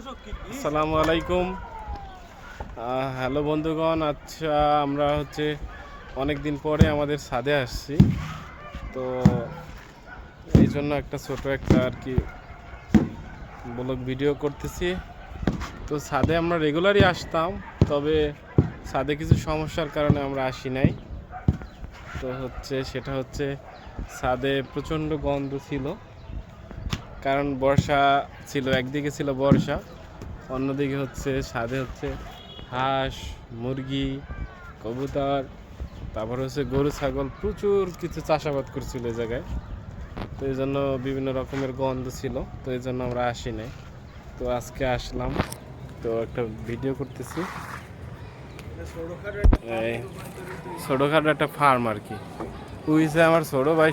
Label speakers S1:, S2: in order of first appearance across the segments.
S1: আসসালামু আলাইকুম। হ্যালো বন্ধুগণ, আচ্ছা আমরা অনেক দিন পরে আমাদের ছাদে আসছি, তো এই জন্য ছোট একটা ব্লগ ভিডিও করতেছি। তো ছাদে আমরা রেগুলারই আসতাম, তবে ছাদে কিছু সমস্যার কারণে আমরা আসি নাই। তো সেটা ছাদে প্রচণ্ড গন্ধ ছিল, কারণ বর্ষা ছিল। একদিকে ছিল বর্ষা, অন্যদিকে ছাদে হাঁস, মুরগি, কবুতর, তারপর গরু, ছাগল, প্রচুর কিছু চাষাবাদ করছিল এই জায়গায়। তো এই জন্য বিভিন্ন রকমের গন্ধ ছিল, তো এই জন্য আমরা আসি নাই। তো আজকে আসলাম, তো একটা ভিডিও করতেছি। ছোটোখাটো একটা ফার্ম আর কি। আমার ছোট ভাই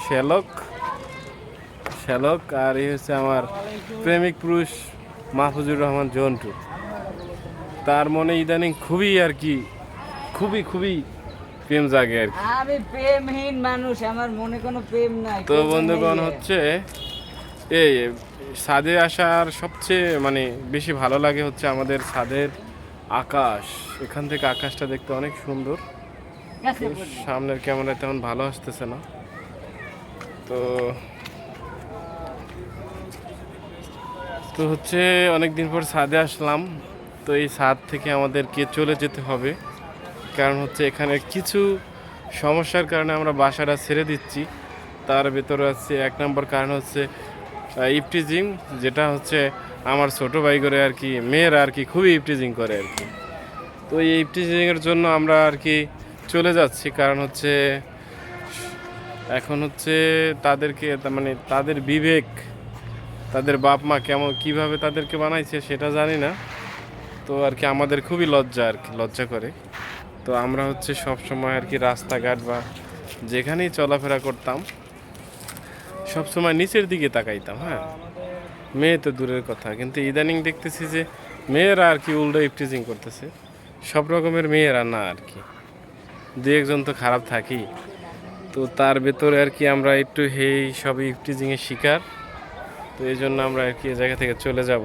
S1: শ্যালক, আর এই আমার প্রেমিক পুরুষ মাহফুজুর রহমান জন্টু। তার মনে ইদানিং খুবই প্রেম জাগে আর কি।
S2: আমি প্রেমহীন মানুষ, আমার মনে কোনো প্রেম নাই।
S1: তো বন্ধুগণ, এই ছাদে আসার সবচেয়ে বেশি ভালো লাগে আমাদের ছাদের আকাশ। এখান থেকে আকাশটা দেখতে অনেক সুন্দর। সামনের ক্যামেরা তেমন ভালো আসতেছে না, তো অনেকদিন পর ছাদে আসলাম। তো এই ছাদ থেকে আমাদেরকে চলে যেতে হবে, কারণ এখানে কিছু সমস্যার কারণে আমরা বাসাটা ছেড়ে দিচ্ছি। তার ভেতরে এক নম্বর কারণ ইফটিজিং, যেটা আমার ছোট ভাই করে মেয়েরা খুবই ইফটিজিং করে আর কি। তো এই ইফটিজিংয়ের জন্য আমরা চলে যাচ্ছি, কারণ এখন তাদেরকে তাদের বিবেক, তাদের বাপ মা কিভাবে তাদেরকে বানাইছে সেটা জানি না। তো আমাদের খুবই লজ্জা করে। তো আমরা সব সময় রাস্তাঘাট বা যেখানেই চলাফেরা করতাম, সব সময় নিচের দিকে তাকাইতাম। হ্যাঁ, মেয়ে তো দূরের কথা, কিন্তু ইদানিং দেখতেছি যে মেয়েরা উল্টো ইফটিজিং করতেছে। সব রকমের মেয়েরা না, দু একজন তো খারাপ থাকি। তো তার ভেতরে আমরা একটু সব ইফটিজিংয়ের শিকার। তো এই জন্য আমরা এই জায়গা থেকে চলে যাব,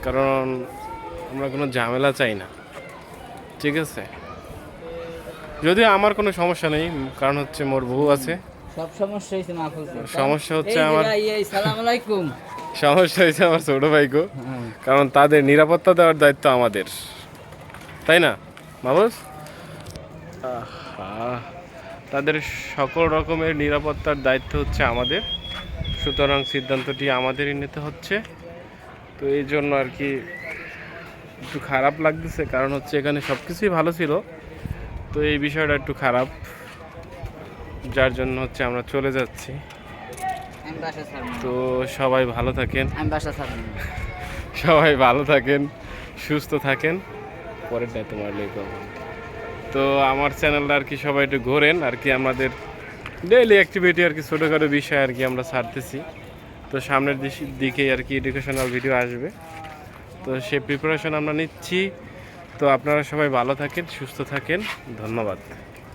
S1: কারণ আমরা কোনো ঝামেলা চাই না। ঠিক আছে, যদিও আমার কোনো সমস্যা নেই, কারণ মোর বউ আছে।
S2: সব সমস্যা হইছে মাহফুজ।
S1: সমস্যা আমার
S2: আসসালামু আলাইকুম।
S1: সমস্যা হয়েছে আমার ছোট ভাইকে, কারণ তাদের নিরাপত্তা দেওয়ার দায়িত্ব আমাদের, তাই না মাহফুজ? তাদের সকল রকমের নিরাপত্তার দায়িত্ব আমাদের, সুতরাং সিদ্ধান্তটি আমাদেরই নিতে হচ্ছে। তো এই জন্য একটু খারাপ লাগতেছে, কারণ এখানে সব কিছুই ভালো ছিল। তো এই বিষয়টা একটু খারাপ, যার জন্য আমরা চলে যাচ্ছি। তো সবাই ভালো থাকেন, সুস্থ থাকেন। পরেরটাই তোমার লেখা। তো আমার চ্যানেলটা সবাই একটু ঘোরেন আমাদের ডেইলি অ্যাক্টিভিটি ছোটোখাটো বিষয় আমরা ছাড়তেছি। তো সামনের দিকে এডুকেশনাল ভিডিও আসবে, তো সে প্রিপারেশন আমরা নিচ্ছি। তো আপনারা সবাই ভালো থাকেন, সুস্থ থাকেন, ধন্যবাদ।